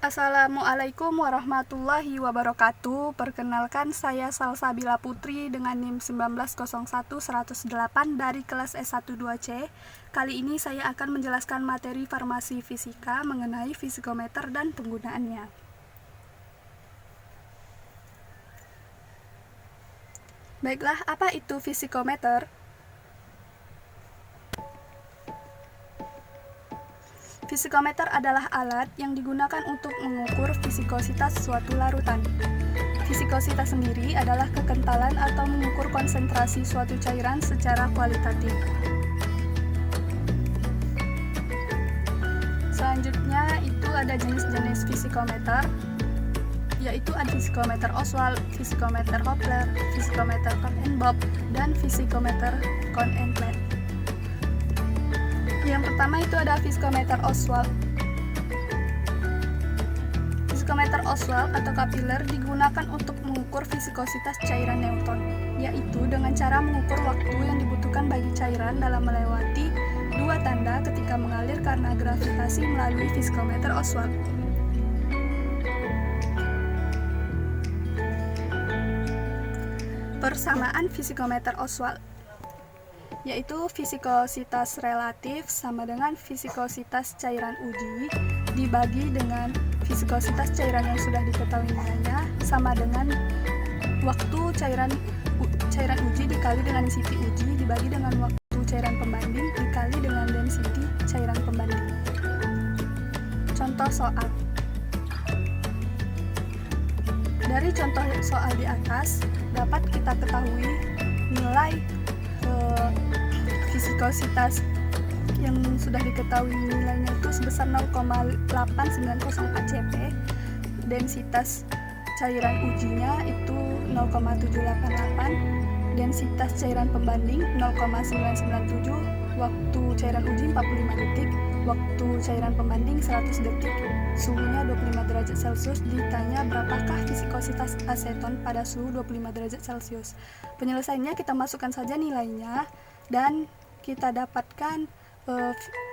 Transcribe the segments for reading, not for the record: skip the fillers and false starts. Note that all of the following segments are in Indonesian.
Assalamualaikum warahmatullahi wabarakatuh. Perkenalkan, saya Salsabila Putri dengan NIM 1901108 dari kelas S12C. Kali ini saya akan menjelaskan materi farmasi fisika mengenai fisikometer dan penggunaannya. Baiklah, apa itu fisikometer? Fisikometer adalah alat yang digunakan untuk mengukur fisikositas suatu larutan. Fisikositas sendiri adalah kekentalan atau mengukur konsentrasi suatu cairan secara kualitatif. Selanjutnya itu ada jenis-jenis fisikometer, yaitu ada fisikometer Ostwald, fisikometer Hopler, fisikometer Cobb-and-Bob, dan fisikometer Cohn-and-Plate. Yang pertama itu ada fisikometer Ostwald. Fisikometer Ostwald atau kapiler digunakan untuk mengukur fisikositas cairan Newton, yaitu dengan cara mengukur waktu yang dibutuhkan bagi cairan dalam melewati dua tanda ketika mengalir karena gravitasi melalui fisikometer Ostwald. Persamaan fisikometer Ostwald yaitu fisikositas relatif sama dengan fisikositas cairan uji dibagi dengan fisikositas cairan yang sudah diketahui nilainya sama dengan waktu cairan uji dikali dengan density uji dibagi dengan waktu cairan pembanding dikali dengan density cairan pembanding. Contoh soal. Dari contoh soal di atas dapat kita ketahui nilai fisikositas yang sudah diketahui nilainya itu sebesar 0,8904 cp, densitas cairan ujinya itu 0,788, densitas cairan pembanding 0,997, waktu cairan uji 45 detik, waktu cairan pembanding 100 detik, suhunya 25 derajat Celcius. Ditanya berapakah fisikositas aseton pada suhu 25 derajat Celcius. Penyelesaiannya kita masukkan saja nilainya dan kita dapatkan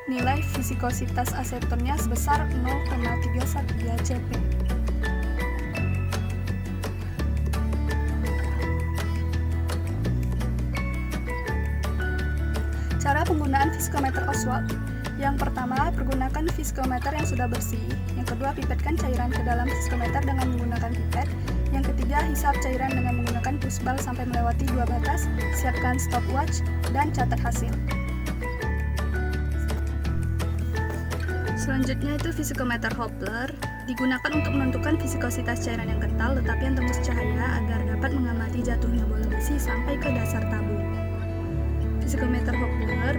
nilai fisikositas asetonnya sebesar 0,313 cp. Cara penggunaan fisikometer Ostwald. Yang pertama, pergunakan fisikometer yang sudah bersih. Yang kedua, pipetkan cairan ke dalam fisikometer dengan menggunakan pipet. Yang ketiga, hisap cairan dengan menggunakan pushball sampai melewati dua batas. Siapkan stopwatch dan catat hasil. Selanjutnya itu fisikometer Hopler, digunakan untuk menentukan fisikositas cairan yang kental tetapi yang tembus cahaya agar dapat mengamati jatuhnya bola besi sampai ke dasar tabung. Fisikometer Hopler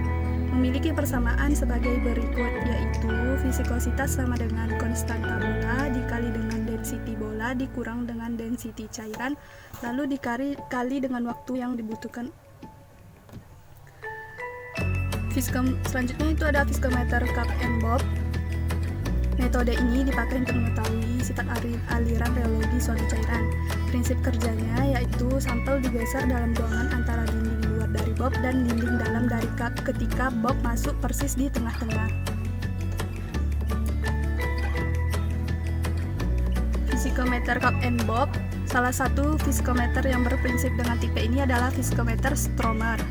memiliki persamaan sebagai berikut, yaitu fisikositas sama dengan konstanta bola dikali dengan density bola dikurang dengan density cairan, lalu dikali dengan waktu yang dibutuhkan. Selanjutnya itu ada fisikometer Cobb-and-Bob. Metode ini dipakai untuk mengetahui sifat aliran reologi suatu cairan. Prinsip kerjanya yaitu sampel digeser dalam ruangan antara dinding luar dari bob dan dinding dalam dari cup ketika bob masuk persis di tengah-tengah. Fisikometer Cobb-and-Bob. Salah satu fisikometer yang berprinsip dengan tipe ini adalah fisikometer Stromer.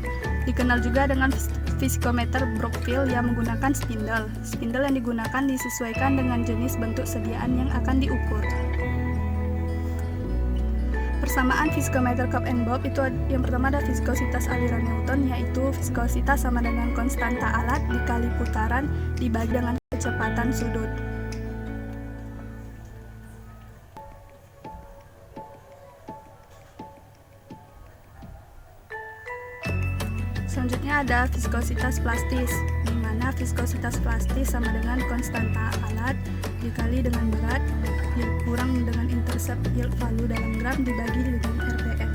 Dikenal juga dengan fisikometer Brockfield yang menggunakan spindle. Spindle yang digunakan disesuaikan dengan jenis bentuk sediaan yang akan diukur. Persamaan fisikometer Cobb-and-Bob itu yang pertama ada fisikositas aliran Newton, yaitu fisikositas sama dengan konstanta alat dikali putaran dibagi dengan kecepatan sudut. Selanjutnya ada fisikositas plastis, di mana fisikositas plastis sama dengan konstanta alat dikali dengan berat dikurang dengan intercept yield value dalam gram dibagi dengan RPM.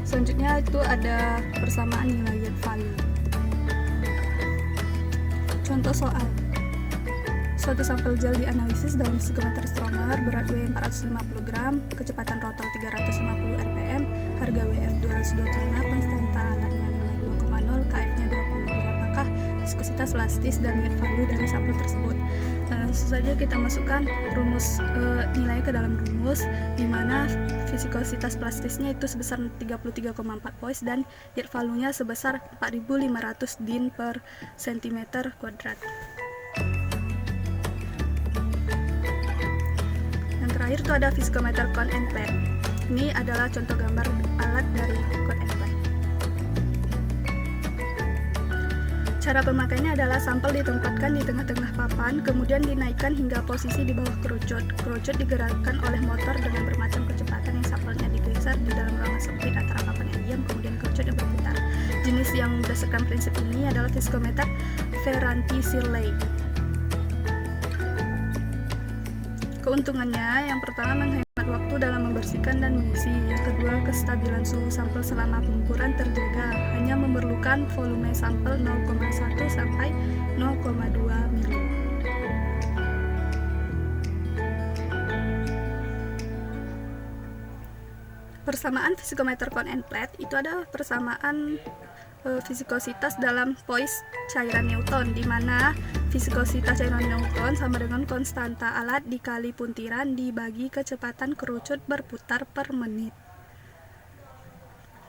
Selanjutnya itu ada persamaan nilai yield value. Contoh soal. Suatu sampel gel dianalisis dalam fisikometer Stromer, berat W 450 gram, kecepatan rotor 350 rpm, harga WF 225, konstanta alatnya nilai 2,0, KF-nya 20. Apakah viskositas elastis dan yield value dari sampel tersebut? Langsung saja kita masukkan rumus nilai ke dalam rumus, di mana viskositas plastisnya itu sebesar 33,4 points dan yield value-nya sebesar 4.500 din per cm kuadrat. Yang terakhir itu ada viskometer cone and plate. Ini adalah contoh gambar alat dari cone and plate. Cara pemakaiannya adalah sampel ditempatkan di tengah-tengah papan, kemudian dinaikkan hingga posisi di bawah kerucut. Kerucut digerakkan oleh motor dengan bermacam kecepatan yang sampelnya digeser di dalam ruangan sempit antara papan yang diam, kemudian kerucutnya berputar. Jenis yang berdasarkan prinsip ini adalah viskometer Ferranti-Shirley. Keuntungannya, yang pertama menghemat waktu dalam membersihkan dan mengisi. Yang kedua, kestabilan suhu sampel selama pengukuran terjaga. Hanya memerlukan volume sampel 0,1 sampai 0,2 mili. Persamaan viskometer cone and plate itu adalah persamaan viskositas dalam poise cairan Newton, di mana viskositas cairan Newton sama dengan konstanta alat dikali puntiran dibagi kecepatan kerucut berputar per menit.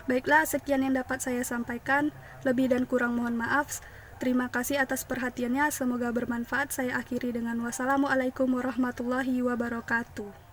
Baiklah, sekian yang dapat saya sampaikan. Lebih dan kurang mohon maaf. Terima kasih atas perhatiannya. Semoga bermanfaat. Saya akhiri dengan wassalamualaikum warahmatullahi wabarakatuh.